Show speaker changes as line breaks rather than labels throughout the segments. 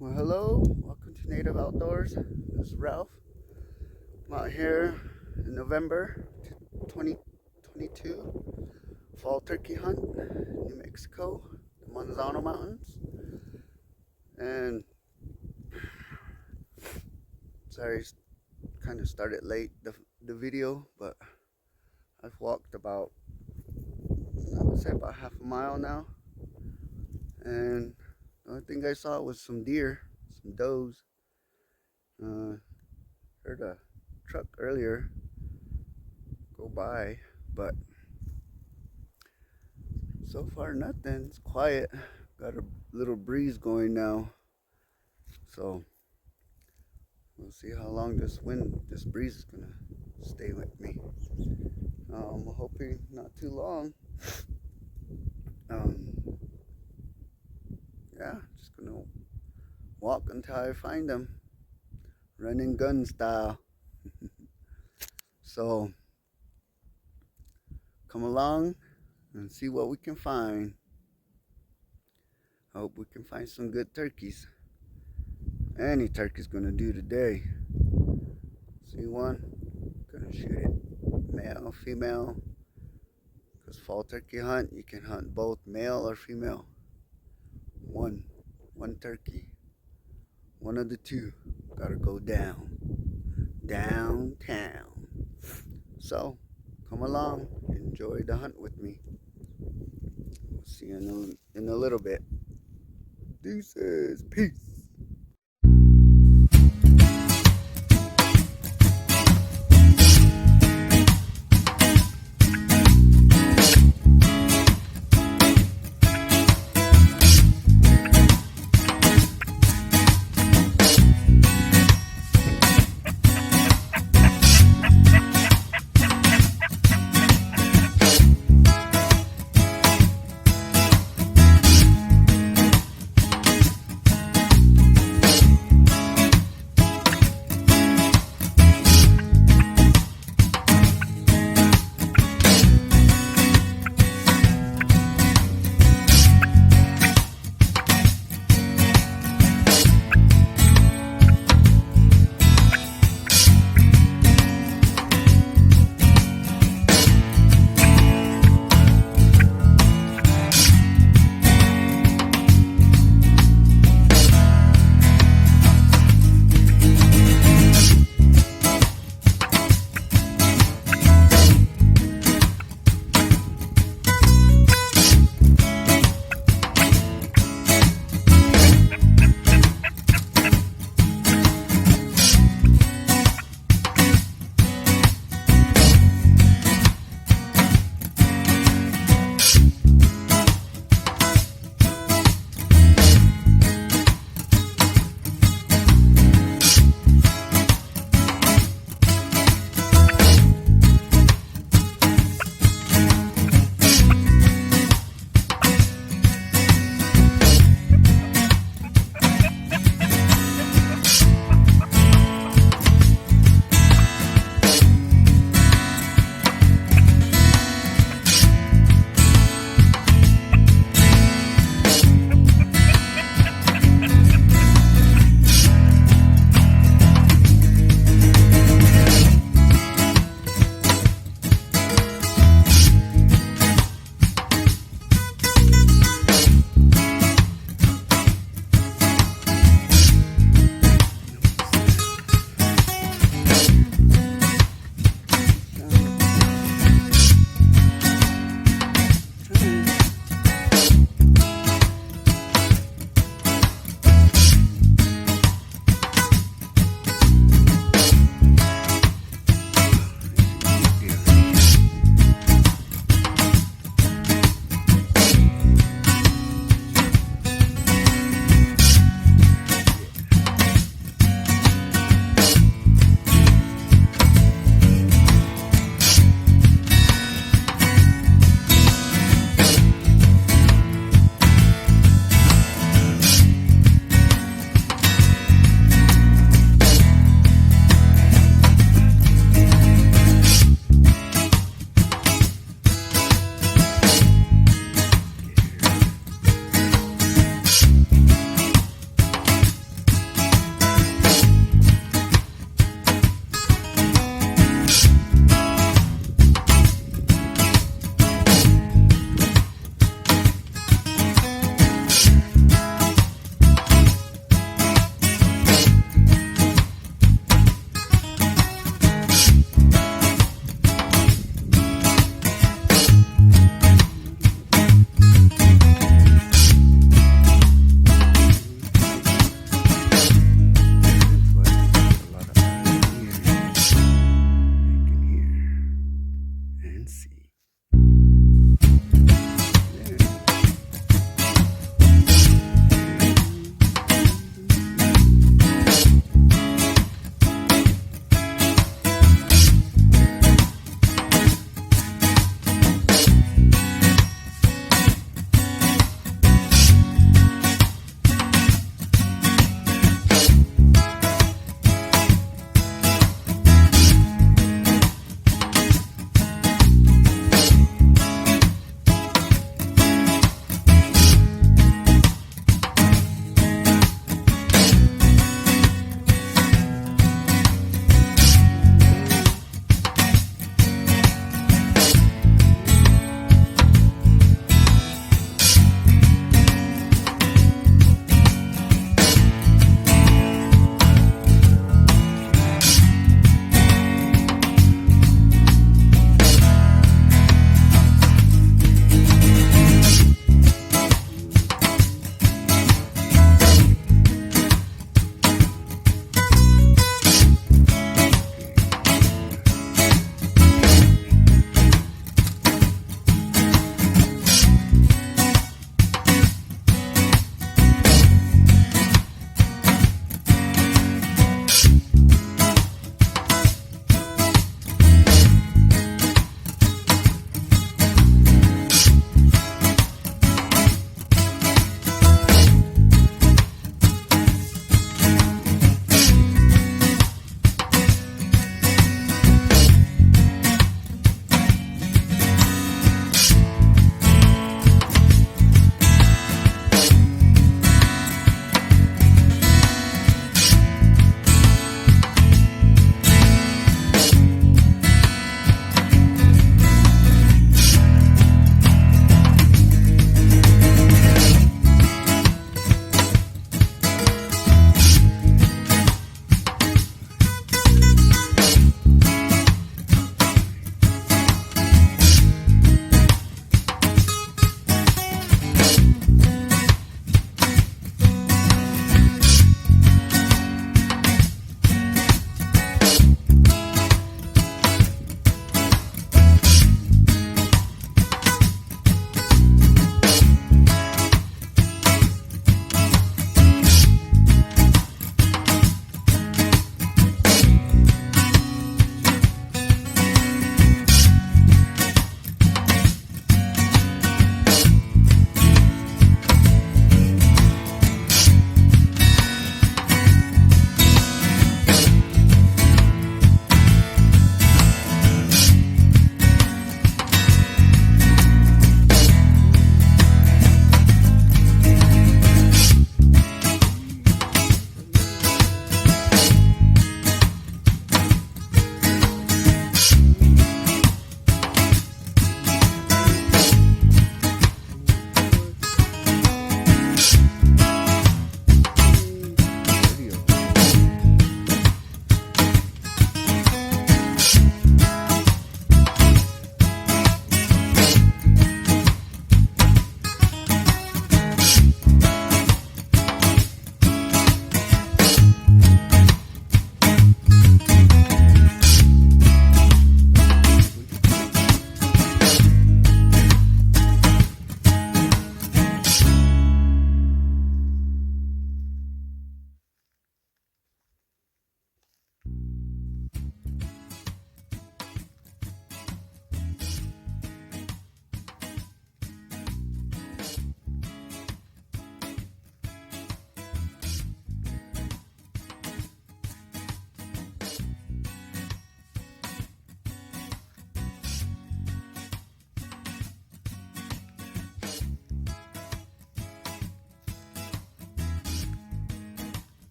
Well, hello, welcome to Native Outdoors. This is Ralph. I'm out here in November 2022, fall turkey hunt, New Mexico, the Manzano Mountains. And sorry, kind of started late the video, but I've walked about, I would say about half a mile now. And the only thing I saw was some deer, some does. Heard a truck earlier go by, but so far nothing. It's quiet. Got a little breeze going now, so we'll see how long this breeze is gonna stay with me. I'm hoping not too long. Yeah, just gonna walk until I find them, running gun style. So come along and see what we can find. Hope we can find some good turkeys. Any turkey's gonna do today. See one? Gonna shoot it. Male, female. Because fall turkey hunt, you can hunt both male or female. One turkey. One of the two. Gotta go downtown. So come along, enjoy the hunt with me. We'll see you in a little bit. Deuces, peace.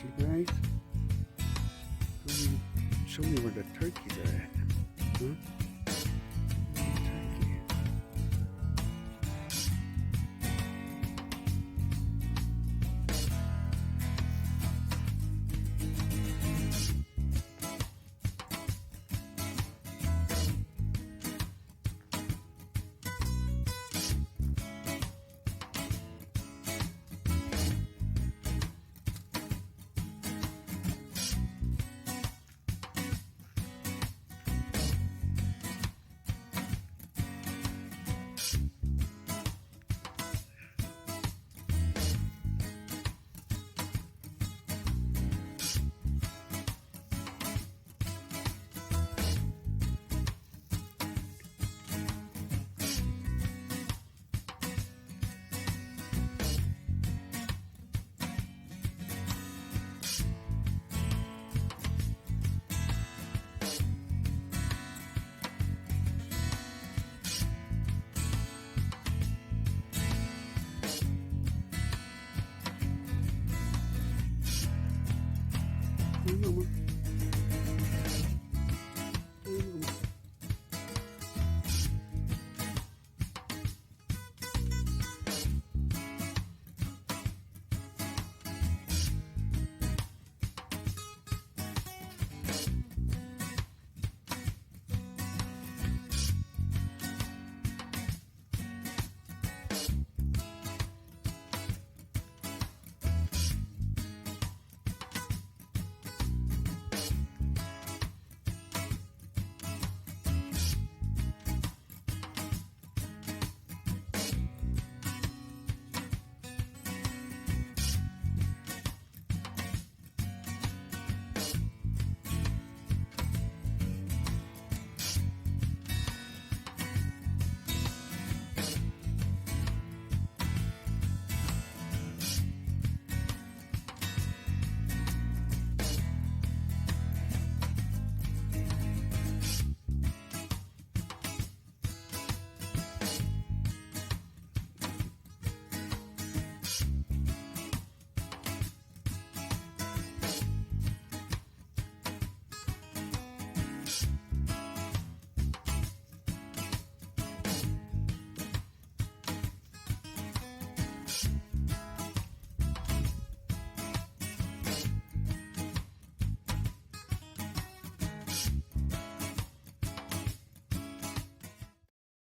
turkey, guys. Show me where the turkeys are at. Huh? Turkey. Mama.